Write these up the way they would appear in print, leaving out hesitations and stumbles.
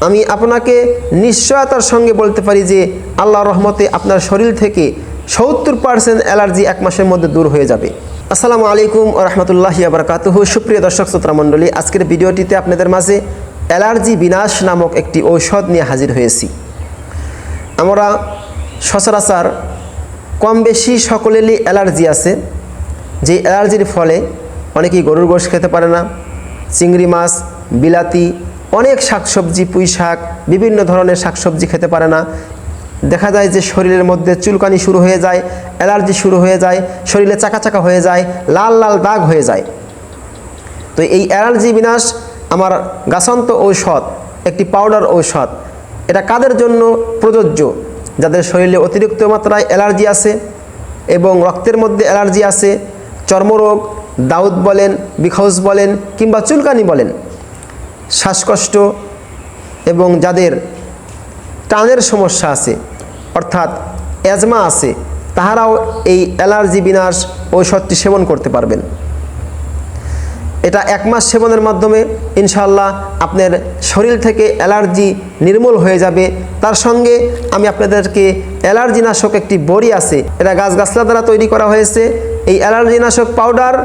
আমি আপনাকে নিশ্চয়তার সঙ্গে বলতে পারি যে আল্লাহর রহমতে আপনার শরীর থেকে 70% অ্যালার্জি এক মাসের মধ্যে দূর হয়ে যাবে। আসসালামু আলাইকুম ওয়া রাহমাতুল্লাহি ওয়া বারাকাতুহু। সুপ্রিয় দর্শক শ্রোতা মণ্ডলী, আজকের ভিডিওটিতে আপনাদের মাঝে অ্যালার্জি বিনাশ নামক একটি ঔষধ নিয়ে হাজির হয়েছি। আমরা সচরাচর কম বেশি সকলেরই অ্যালার্জি আছে, যে অ্যালার্জির ফলে অনেকেই গরুর গোশত খেতে পারে না, চিংড়ি মাছ, বিলাতি, অনেক শাকসবজি, পুঁই শাক, বিভিন্ন ধরনের শাকসবজি খেতে পারে না। দেখা যায় যে শরীরের মধ্যে চুলকানি শুরু হয়ে যায়, অ্যালার্জি শুরু হয়ে যায়, শরীরে চাকা চাকা হয়ে যায়, লাল লাল দাগ হয়ে যায়। তো এই অ্যালার্জি বিনাশ আমার গাছান্ত ঔষধ, একটি পাউডার ঔষধ। এটা কাদের জন্য প্রযোজ্য? যাদের শরীরে অতিরিক্ত মাত্রায় অ্যালার্জি আছে এবং রক্তের মধ্যে অ্যালার্জি আছে, চর্মরোগ, দাউদ বলেন, বিখৌজ বলেন কিংবা চুলকানি বলেন, শ্বাসকষ্ট এবং যাদের টানের সমস্যা আছে অর্থাৎ অ্যাজমা আছে, তাহারাও এই অ্যালার্জি বিনাশ ঔষধটি সেবন করতে পারবেন। এটা 1 মাস সেবনের মাধ্যমে ইনশাআল্লাহ আপনার শরীর থেকে অ্যালার্জি নির্মূল হয়ে যাবে। তার সঙ্গে আমি আপনাদেরকে অ্যালার্জি নাশক একটি বড়ি আছে, এটা গাছগাছলা দ্বারা তৈরি করা হয়েছে। এই অ্যালার্জি নাশক পাউডার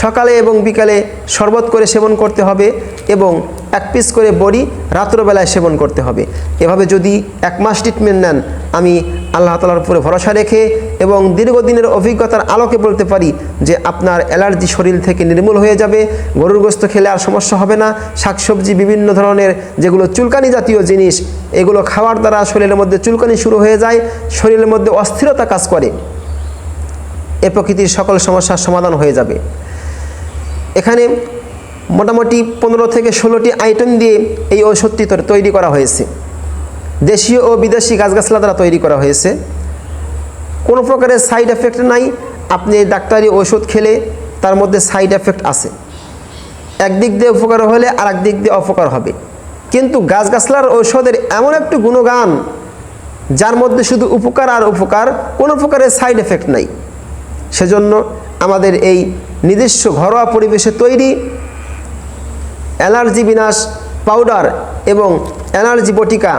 সকালে এবং বিকালে শরবত করে সেবন করতে হবে এবং 1 পিস করে বড়ি রাত্রবেলায় সেবন করতে হবে। এভাবে যদি 1 মাস ট্রিটমেন্ট নেন, আমি আল্লাহ তাআলার উপরে ভরসা রেখে এবং দীর্ঘদিনের অভিজ্ঞতার আলোকে বলতে পারি যে আপনার অ্যালার্জি শরীর থেকে নির্মূল হয়ে যাবে। গরুর গোশত খেলে আর সমস্যা হবে না। শাকসবজি, বিভিন্ন ধরনের যেগুলো চুলকানি জাতীয় জিনিস, এগুলো খাওয়ার দ্বারা শরীরের মধ্যে চুলকানি শুরু হয়ে যায়, শরীরের মধ্যে অস্থিরতা কাজ করে, এ প্রকৃতির সকল সমস্যার সমাধান হয়ে যাবে। এখানে মোটামুটি 15 থেকে 16টি আইটেম দিয়ে এই ঔষধটি তৈরি করা হয়েছে। দেশীয় ও বিদেশি গাছগাছলা দ্বারা তৈরি করা হয়েছে। কোনো প্রকারের সাইড এফেক্ট নাই। আপনি ডাক্তারি ঔষধ খেলে তার মধ্যে সাইড এফেক্ট আছে, একদিক দিয়ে উপকার হলে আর একদিক দিয়ে অপকার হবে। কিন্তু গাছগাছলার ঔষধের এমন একটি গুণগান যার মধ্যে শুধু উপকার আর উপকার, কোনো প্রকারের সাইড এফেক্ট নাই। সেজন্য আমাদের এই নিজস্ব ঘরোয়া পরিবেশে তৈরি অ্যালার্জি বিনাশ পাউডার এবং অ্যালার্জি বটিকা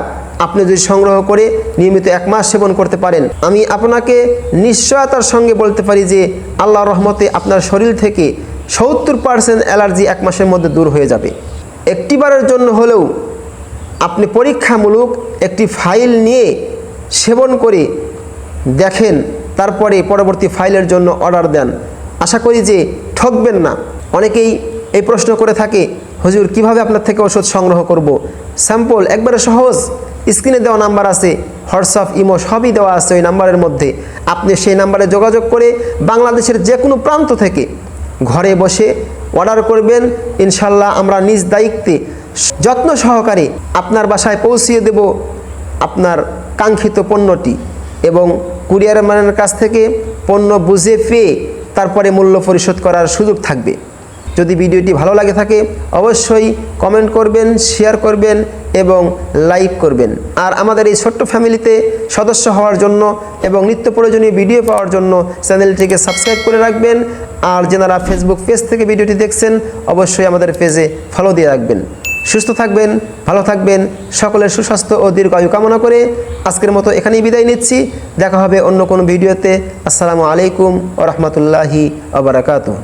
আপনি যদি সংগ্রহ করে নিয়মিত 1 মাস সেবন করতে পারেন, আমি আপনাকে নিশ্চয়তার সঙ্গে বলতে পারি যে আল্লাহর রহমতে আপনার শরীর থেকে 70% অ্যালার্জি 1 মাসের মধ্যে দূর হয়ে যাবে। একটিবারের জন্য হলেও আপনি পরীক্ষামূলক একটি ফাইল নিয়ে সেবন করে দেখেন, তারপরে পরবর্তী ফাইলের জন্য অর্ডার দেন। আশা করি যে ঠকবেন না। অনেকেই এই প্রশ্ন করে থাকে, হুজুর কিভাবে আপনার থেকে ওষুধ সংগ্রহ করব? স্যাম্পল একবারে সহজ, স্ক্রিনে দেওয়া নাম্বার আছে, হোয়াটসঅ্যাপ, ইমো সবই দেওয়া আছে ওই নাম্বারের মধ্যে। আপনি সেই নাম্বারে যোগাযোগ করে বাংলাদেশের যে কোনো প্রান্ত থেকে ঘরে বসে অর্ডার করবেন। ইনশাল্লাহ আমরা নিজ দায়িত্বে যত্ন সহকারে আপনার বাসায় পৌঁছিয়ে দেব আপনার কাঙ্ক্ষিত পণ্যটি, এবং কুরিয়ার ম্যানের কাছ থেকে পণ্য বুঝে পেয়ে তারপরে মূল্য পরিশোধ করার সুযোগ থাকবে। যদি ভিডিওটি ভালো লাগে থাকে অবশ্যই কমেন্ট করবেন, শেয়ার করবেন এবং লাইক করবেন। আর আমাদের এই ছোট্ট ফ্যামিলিতে সদস্য হওয়ার জন্য এবং নিত্য প্রয়োজনীয় ভিডিও পাওয়ার জন্য চ্যানেলটিকে সাবস্ক্রাইব করে রাখবেন। আর যারা ফেসবুক পেজ থেকে ভিডিওটি দেখছেন অবশ্যই আমাদের পেজে ফলো দিয়ে রাখবেন। সুস্থ থাকবেন, ভালো থাকবেন, সকলের সুস্বাস্থ্য ও দীর্ঘায়ু কামনা করে আজকের মতো এখানেই বিদায় নিচ্ছি। দেখা হবে অন্য কোনো ভিডিওতে। আসসালামু আলাইকুম ওয়া রাহমাতুল্লাহি ওয়া বারাকাতুহু।